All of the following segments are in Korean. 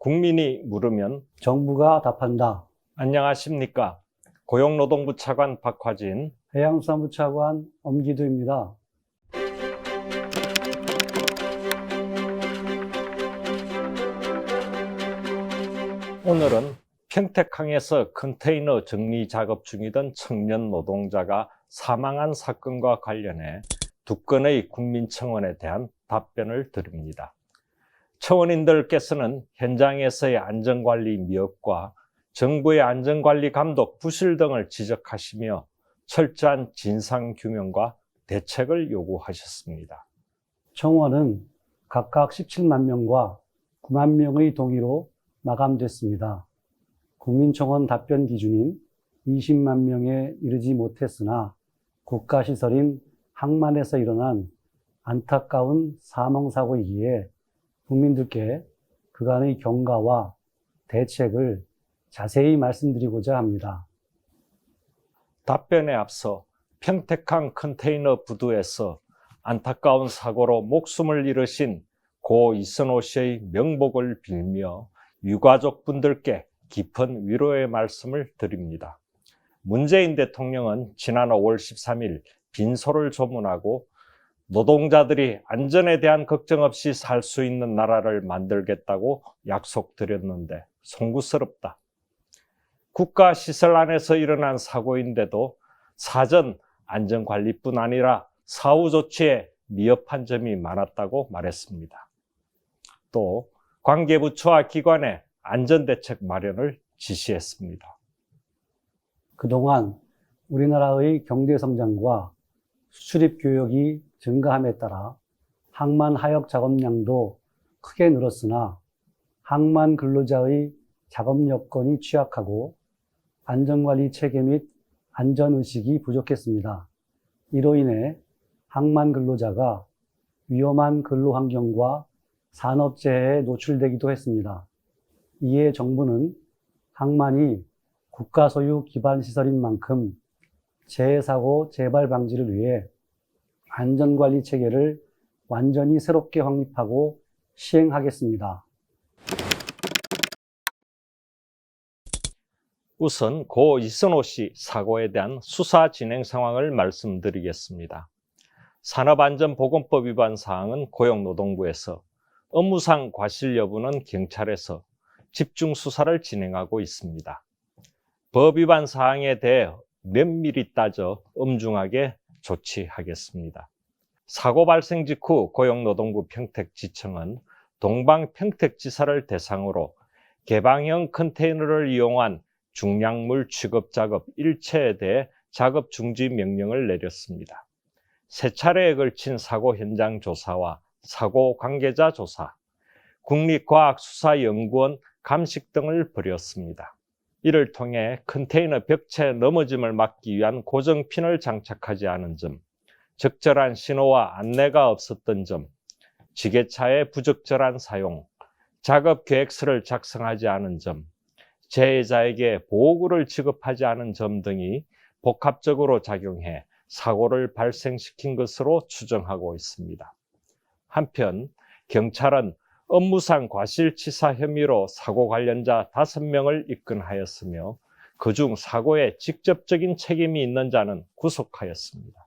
국민이 물으면 정부가 답한다. 안녕하십니까. 고용노동부 차관 박화진, 해양수산부 차관 엄기두입니다. 오늘은 평택항에서 컨테이너 정리 작업 중이던 청년 노동자가 사망한 사건과 관련해 두 건의 국민청원에 대한 답변을 드립니다. 청원인들께서는 현장에서의 안전관리 미흡과 정부의 안전관리 감독 부실 등을 지적하시며 철저한 진상규명과 대책을 요구하셨습니다. 청원은 각각 17만 명과 9만 명의 동의로 마감됐습니다. 국민청원 답변 기준인 20만 명에 이르지 못했으나 국가시설인 항만에서 일어난 안타까운 사망사고이기에 국민들께 그간의 경과와 대책을 자세히 말씀드리고자 합니다. 답변에 앞서 평택항 컨테이너 부두에서 안타까운 사고로 목숨을 잃으신 고 이선호 씨의 명복을 빌며 유가족분들께 깊은 위로의 말씀을 드립니다. 문재인 대통령은 지난 5월 13일 빈소를 조문하고 노동자들이 안전에 대한 걱정 없이 살 수 있는 나라를 만들겠다고 약속드렸는데 송구스럽다. 국가시설 안에서 일어난 사고인데도 사전 안전관리뿐 아니라 사후 조치에 미흡한 점이 많았다고 말했습니다. 또 관계부처와 기관의 안전대책 마련을 지시했습니다. 그동안 우리나라의 경제성장과 수출입 교역이 증가함에 따라 항만 하역 작업량도 크게 늘었으나 항만 근로자의 작업 여건이 취약하고 안전관리 체계 및 안전의식이 부족했습니다. 이로 인해 항만 근로자가 위험한 근로환경과 산업재해에 노출되기도 했습니다. 이에 정부는 항만이 국가소유 기반시설인 만큼 재해사고 재발 방지를 위해 안전관리 체계를 완전히 새롭게 확립하고 시행하겠습니다. 우선 고 이선호 씨 사고에 대한 수사 진행 상황을 말씀드리겠습니다. 산업안전보건법 위반 사항은 고용노동부에서, 업무상 과실 여부는 경찰에서 집중 수사를 진행하고 있습니다. 법 위반 사항에 대해 면밀히 따져 엄중하게 조치하겠습니다. 사고 발생 직후 고용노동부 평택지청은 동방평택지사를 대상으로 개방형 컨테이너를 이용한 중량물 취급 작업 일체에 대해 작업 중지 명령을 내렸습니다. 세 차례에 걸친 사고 현장 조사와 사고 관계자 조사, 국립과학수사연구원 감식 등을 벌였습니다. 이를 통해 컨테이너 벽체 넘어짐을 막기 위한 고정핀을 장착하지 않은 점, 적절한 신호와 안내가 없었던 점, 지게차의 부적절한 사용, 작업 계획서를 작성하지 않은 점, 재해자에게 보호구를 지급하지 않은 점 등이 복합적으로 작용해 사고를 발생시킨 것으로 추정하고 있습니다. 한편 경찰은 업무상 과실치사 혐의로 사고 관련자 5명을 입건하였으며 그중 사고에 직접적인 책임이 있는 자는 구속하였습니다.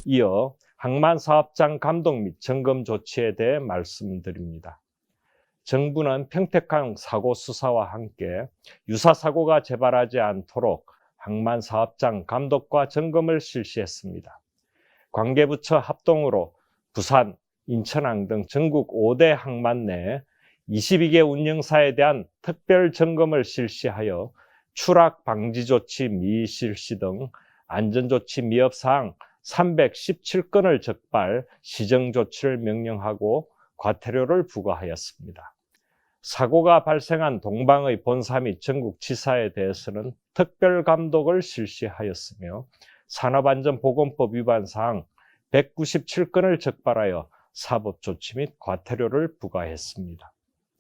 이어 항만사업장 감독 및 점검 조치에 대해 말씀드립니다. 정부는 평택항 사고 수사와 함께 유사 사고가 재발하지 않도록 항만사업장 감독과 점검을 실시했습니다. 관계부처 합동으로 부산, 인천항 등 전국 5대 항만 내 22개 운영사에 대한 특별 점검을 실시하여 추락 방지 조치 미실시 등 안전조치 미흡 사항 317건을 적발, 시정 조치를 명령하고 과태료를 부과하였습니다. 사고가 발생한 동방의 본사 및 전국 지사에 대해서는 특별 감독을 실시하였으며 산업안전보건법 위반 사항 197건을 적발하여 사법조치 및 과태료를 부과했습니다.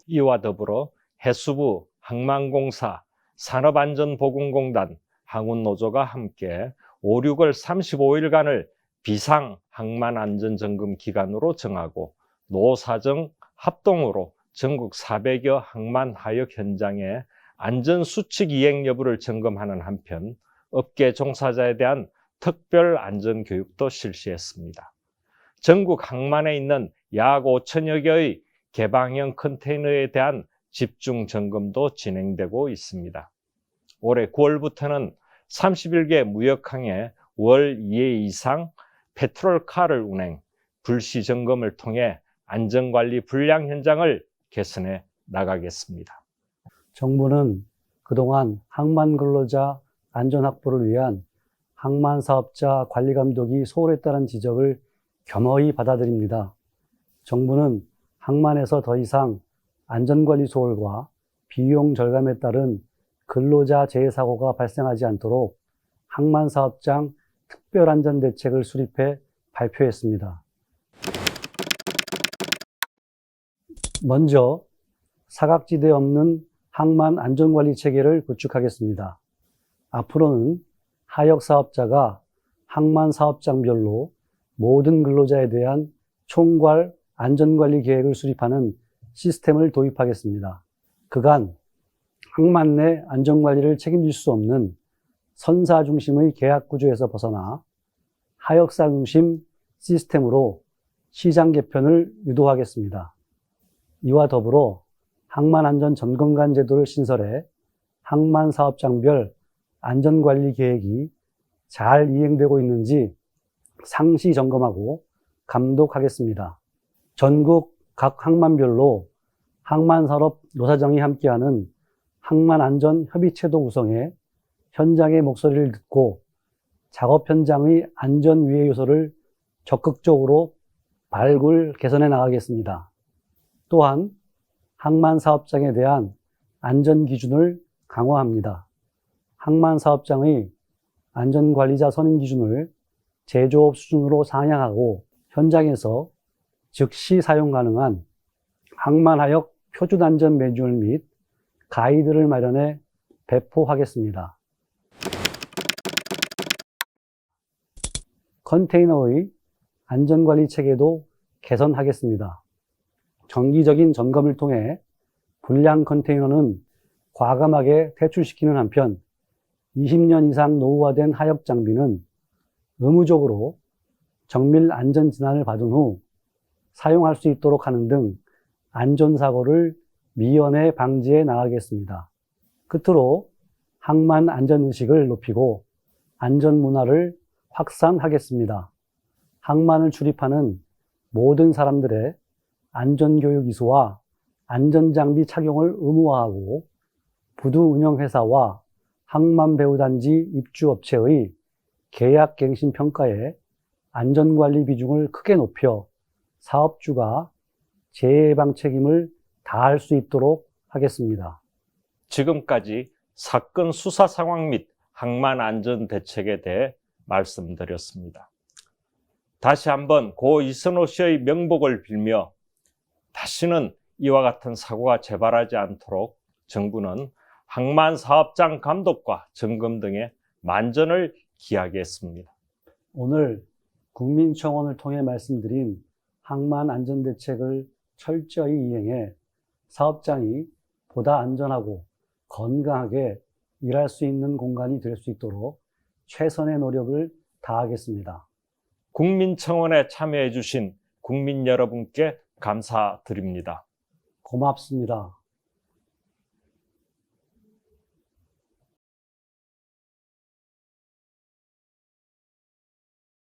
이와 더불어 해수부, 항만공사, 산업안전보건공단, 항운노조가 함께 5, 6월 35일간을 비상 항만안전점검 기간으로 정하고 노사정 합동으로 전국 400여 항만 하역 현장의 안전 수칙 이행 여부를 점검하는 한편 업계 종사자에 대한 특별 안전 교육도 실시했습니다. 전국 항만에 있는 약 5천여 개의 개방형 컨테이너에 대한 집중 점검도 진행되고 있습니다. 올해 9월부터는 31개 무역항에 월 2회 이상 페트롤카를 운행, 불시 점검을 통해 안전관리 불량 현장을 개선해 나가겠습니다. 정부는 그동안 항만 근로자 안전 확보를 위한 항만 사업자 관리 감독이 소홀했다는 지적을 겸허히 받아들입니다. 정부는 항만에서 더 이상 안전관리 소홀과 비용 절감에 따른 근로자 재해 사고가 발생하지 않도록 항만 사업장 특별안전대책을 수립해 발표했습니다. 먼저 사각지대 없는 항만 안전관리 체계를 구축하겠습니다. 앞으로는 하역 사업자가 항만 사업장별로 모든 근로자에 대한 총괄 안전관리 계획을 수립하는 시스템을 도입하겠습니다. 그간 항만 내 안전관리를 책임질 수 없는 선사 중심의 계약 구조에서 벗어나 하역사 중심 시스템으로 시장 개편을 유도하겠습니다. 이와 더불어 항만안전 점검관 제도를 신설해 항만 사업장별 안전관리 계획이 잘 이행되고 있는지 상시 점검하고 감독하겠습니다. 전국 각 항만별로 항만산업 노사정이 함께하는 항만안전협의체도 구성해 현장의 목소리를 듣고 작업 현장의 안전 위해 요소를 적극적으로 발굴, 개선해 나가겠습니다. 또한 항만 사업장에 대한 안전 기준을 강화합니다. 항만 사업장의 안전관리자 선임 기준을 제조업 수준으로 상향하고 현장에서 즉시 사용 가능한 항만하역 표준안전 매뉴얼 및 가이드를 마련해 배포하겠습니다. 컨테이너의 안전관리 체계도 개선하겠습니다. 정기적인 점검을 통해 불량 컨테이너는 과감하게 퇴출시키는 한편 20년 이상 노후화된 하역 장비는 의무적으로 정밀 안전 진단을 받은 후 사용할 수 있도록 하는 등 안전사고를 미연에 방지해 나가겠습니다. 끝으로 항만 안전의식을 높이고 안전문화를 확산하겠습니다. 항만을 출입하는 모든 사람들의 안전교육 이수와 안전장비 착용을 의무화하고 부두 운영회사와 항만배우단지 입주업체의 계약갱신 평가에 안전관리 비중을 크게 높여 사업주가 재해예방 책임을 다할 수 있도록 하겠습니다. 지금까지 사건 수사 상황 및 항만 안전 대책에 대해 말씀드렸습니다. 다시 한번 고 이선호 씨의 명복을 빌며 다시는 이와 같은 사고가 재발하지 않도록 정부는 항만 사업장 감독과 점검 등의 만전을 기하겠습니다. 오늘 국민청원을 통해 말씀드린 항만 안전대책을 철저히 이행해 사업장이 보다 안전하고 건강하게 일할 수 있는 공간이 될 수 있도록 최선의 노력을 다하겠습니다. 국민청원에 참여해 주신 국민 여러분께 감사드립니다. 고맙습니다.